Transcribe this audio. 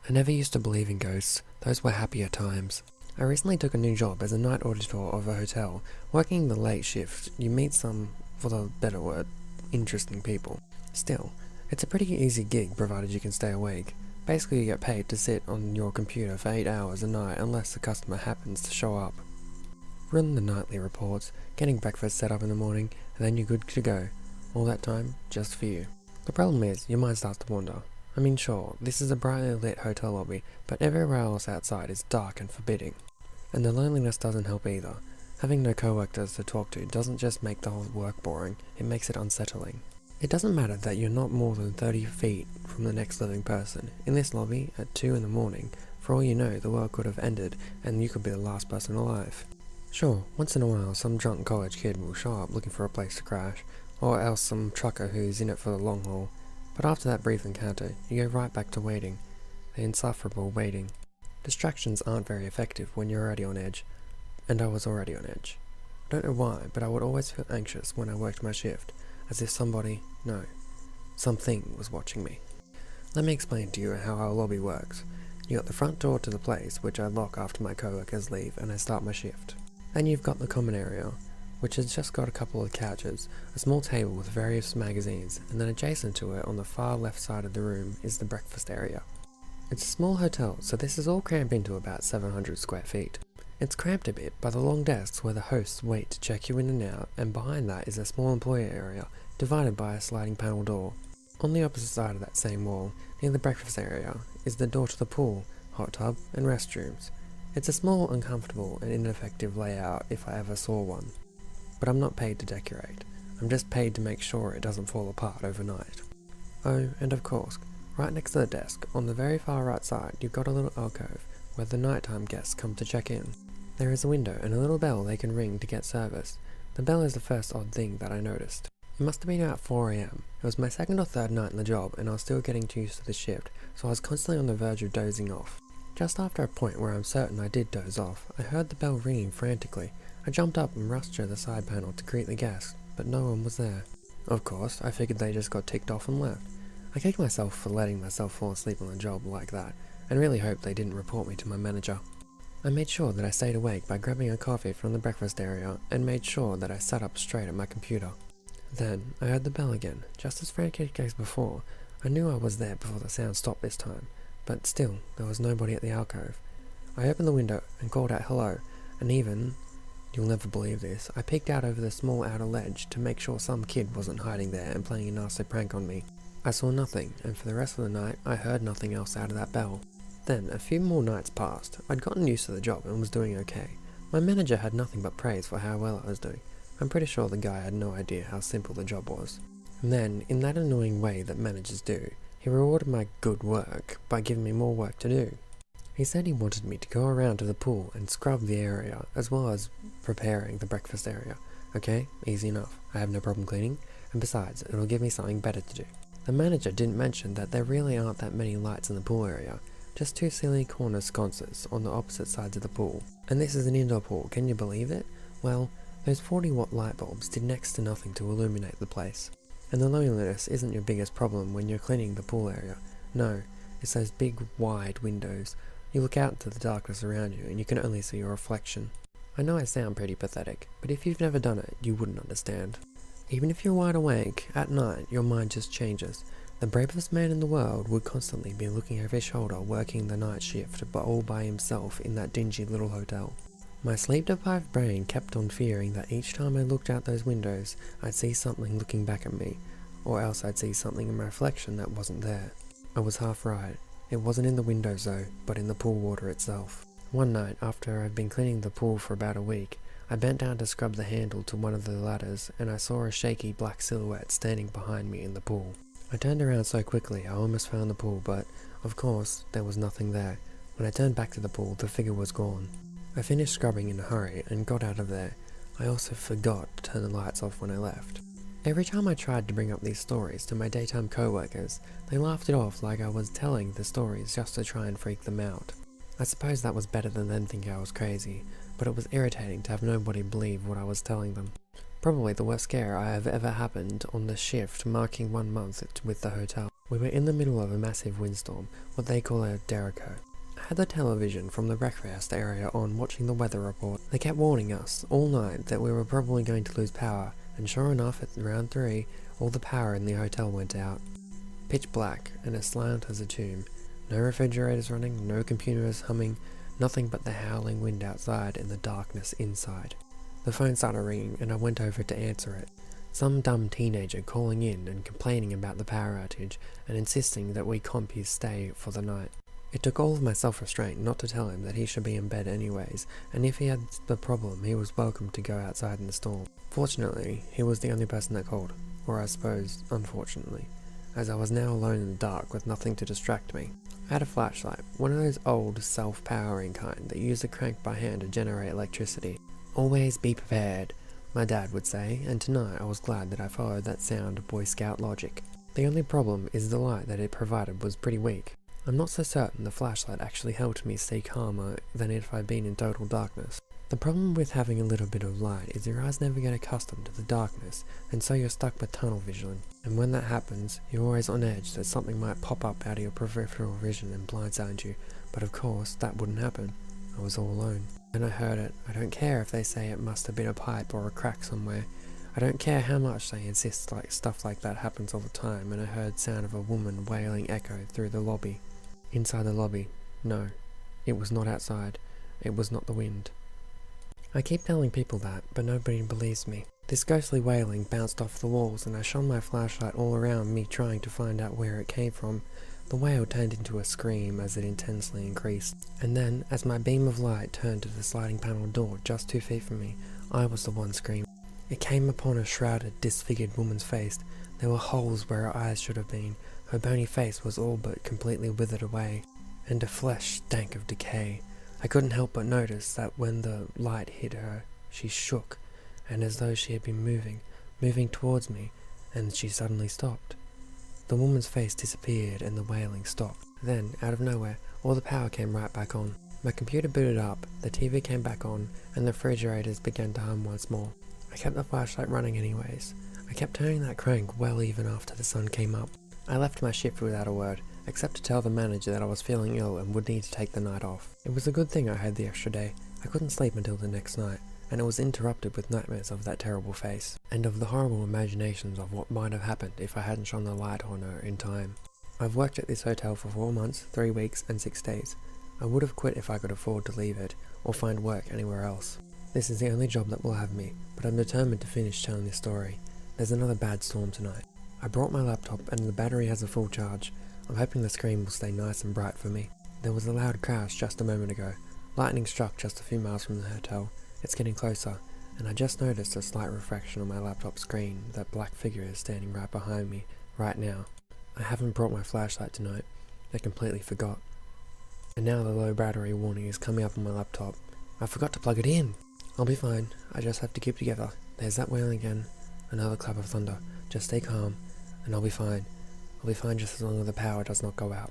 I never used to believe in ghosts, those were happier times. I recently took a new job as a night auditor of a hotel. Working the late shift, you meet some, for the better word, interesting people. Still, it's a pretty easy gig provided you can stay awake. Basically you get paid to sit on your computer for 8 hours a night unless the customer happens to show up. Run the nightly reports, getting breakfast set up in the morning, and then you're good to go. All that time, just for you. The problem is, your mind starts to wander. I mean sure, this is a brightly lit hotel lobby, but everywhere else outside is dark and forbidding. And the loneliness doesn't help either. Having no co-workers to talk to doesn't just make the whole work boring, it makes it unsettling. It doesn't matter that you're not more than 30 feet from the next living person. In this lobby, at 2 in the morning, for all you know, the world could have ended and you could be the last person alive. Sure, once in a while some drunk college kid will show up looking for a place to crash, or else some trucker who's in it for the long haul. But after that brief encounter, you go right back to waiting. The insufferable waiting. Distractions aren't very effective when you're already on edge. And I was already on edge. I don't know why, but I would always feel anxious when I worked my shift, as if something was watching me. Let me explain to you how our lobby works. You got the front door to the place, which I lock after my co-workers leave and I start my shift. Then you've got the common area, which has just got a couple of couches, a small table with various magazines, and then adjacent to it on the far left side of the room is the breakfast area. It's a small hotel, so this is all crammed into about 700 square feet. It's cramped a bit by the long desks where the hosts wait to check you in and out, and behind that is a small employee area, divided by a sliding panel door. On the opposite side of that same wall, near the breakfast area, is the door to the pool, hot tub, and restrooms. It's a small, uncomfortable, and ineffective layout if I ever saw one. But I'm not paid to decorate. I'm just paid to make sure it doesn't fall apart overnight. Oh, and of course, right next to the desk, on the very far right side, you've got a little alcove where the nighttime guests come to check in. There is a window and a little bell they can ring to get service. The bell is the first odd thing that I noticed. It must have been about 4 AM. It was my second or third night in the job and I was still getting used to the shift, so I was constantly on the verge of dozing off. Just after a point where I'm certain I did doze off, I heard the bell ringing frantically. I jumped up and rushed to the side panel to greet the guests, but no one was there. Of course, I figured they just got ticked off and left. I kicked myself for letting myself fall asleep on the job like that, and really hoped they didn't report me to my manager. I made sure that I stayed awake by grabbing a coffee from the breakfast area, and made sure that I sat up straight at my computer. Then, I heard the bell again, just as frantic as before. I knew I was there before the sound stopped this time, but still, there was nobody at the alcove. I opened the window and called out hello, and even, you'll never believe this, I peeked out over the small outer ledge to make sure some kid wasn't hiding there and playing a nasty prank on me. I saw nothing, and for the rest of the night, I heard nothing else out of that bell. Then, a few more nights passed. I'd gotten used to the job and was doing okay. My manager had nothing but praise for how well I was doing. I'm pretty sure the guy had no idea how simple the job was. And then, in that annoying way that managers do, he rewarded my good work by giving me more work to do. He said he wanted me to go around to the pool and scrub the area, as well as preparing the breakfast area. Okay, easy enough. I have no problem cleaning, and besides, it'll give me something better to do. The manager didn't mention that there really aren't that many lights in the pool area, just 2 silly corner sconces on the opposite sides of the pool. And this is an indoor pool, can you believe it? Well, those 40-watt light bulbs did next to nothing to illuminate the place. And the loneliness isn't your biggest problem when you're cleaning the pool area. No, it's those big, wide windows. You look out into the darkness around you and you can only see your reflection. I know I sound pretty pathetic, but if you've never done it, you wouldn't understand. Even if you're wide awake, at night your mind just changes. The bravest man in the world would constantly be looking over his shoulder working the night shift, but all by himself in that dingy little hotel. My sleep-deprived brain kept on fearing that each time I looked out those windows, I'd see something looking back at me, or else I'd see something in my reflection that wasn't there. I was half right. It wasn't in the windows though, but in the pool water itself. One night, after I'd been cleaning the pool for about a week, I bent down to scrub the handle to one of the ladders, and I saw a shaky black silhouette standing behind me in the pool. I turned around so quickly I almost found the pool, but, of course, there was nothing there. When I turned back to the pool, the figure was gone. I finished scrubbing in a hurry and got out of there. I also forgot to turn the lights off when I left. Every time I tried to bring up these stories to my daytime co-workers, they laughed it off like I was telling the stories just to try and freak them out. I suppose that was better than them thinking I was crazy, but it was irritating to have nobody believe what I was telling them. Probably the worst scare I have ever happened on the shift marking 1 month with the hotel. We were in the middle of a massive windstorm, what they call a derecho. I had the television from the breakfast area on watching the weather report. They kept warning us all night that we were probably going to lose power, and sure enough, at round 3, all the power in the hotel went out. Pitch black and as silent as a tomb. No refrigerators running, no computers humming, nothing but the howling wind outside and the darkness inside. The phone started ringing and I went over to answer it. Some dumb teenager calling in and complaining about the power outage and insisting that we compies stay for the night. It took all of my self-restraint not to tell him that he should be in bed anyways, and if he had the problem, he was welcome to go outside in the storm. Fortunately, he was the only person that called, or I suppose, unfortunately, as I was now alone in the dark with nothing to distract me. I had a flashlight, one of those old, self-powering kind that use a crank by hand to generate electricity. Always be prepared, my dad would say, and tonight I was glad that I followed that sound Boy Scout logic. The only problem is the light that it provided was pretty weak. I'm not so certain the flashlight actually helped me stay calmer than if I'd been in total darkness. The problem with having a little bit of light is your eyes never get accustomed to the darkness, and so you're stuck with tunnel vision. And when that happens, you're always on edge that something might pop up out of your peripheral vision and blindside you, but of course that wouldn't happen. I was all alone. And I heard it. I don't care if they say it must have been a pipe or a crack somewhere. I don't care how much they insist stuff like that happens all the time, and I heard sound of a woman wailing echo through the lobby. Inside the lobby. No. It was not outside. It was not the wind. I keep telling people that, but nobody believes me. This ghostly wailing bounced off the walls, and I shone my flashlight all around me trying to find out where it came from. The wail turned into a scream as it intensely increased, and then, as my beam of light turned to the sliding panel door just 2 feet from me, I was the one screaming. It came upon a shrouded, disfigured woman's face. There were holes where her eyes should have been. Her bony face was all but completely withered away, and her flesh stank of decay. I couldn't help but notice that when the light hit her, she shook, and as though she had been moving towards me, and she suddenly stopped. The woman's face disappeared and the wailing stopped. Then, out of nowhere, all the power came right back on. My computer booted up, the TV came back on, and the refrigerators began to hum once more. I kept the flashlight running anyways. I kept turning that crank well even after the sun came up. I left my shift without a word, except to tell the manager that I was feeling ill and would need to take the night off. It was a good thing I had the extra day. I couldn't sleep until the next night, and it was interrupted with nightmares of that terrible face, and of the horrible imaginations of what might have happened if I hadn't shone the light on her in time. I've worked at this hotel for 4 months, 3 weeks, and 6 days. I would have quit if I could afford to leave it, or find work anywhere else. This is the only job that will have me, but I'm determined to finish telling this story. There's another bad storm tonight. I brought my laptop and the battery has a full charge. I'm hoping the screen will stay nice and bright for me. There was a loud crash just a moment ago. Lightning struck just a few miles from the hotel. It's getting closer, and I just noticed a slight reflection on my laptop screen. That black figure is standing right behind me, right now. I haven't brought my flashlight tonight. I completely forgot. And now the low battery warning is coming up on my laptop. I forgot to plug it in! I'll be fine. I just have to keep together. There's that wailing again. Another clap of thunder. Just stay calm, and I'll be fine. I'll be fine just as long as the power does not go out.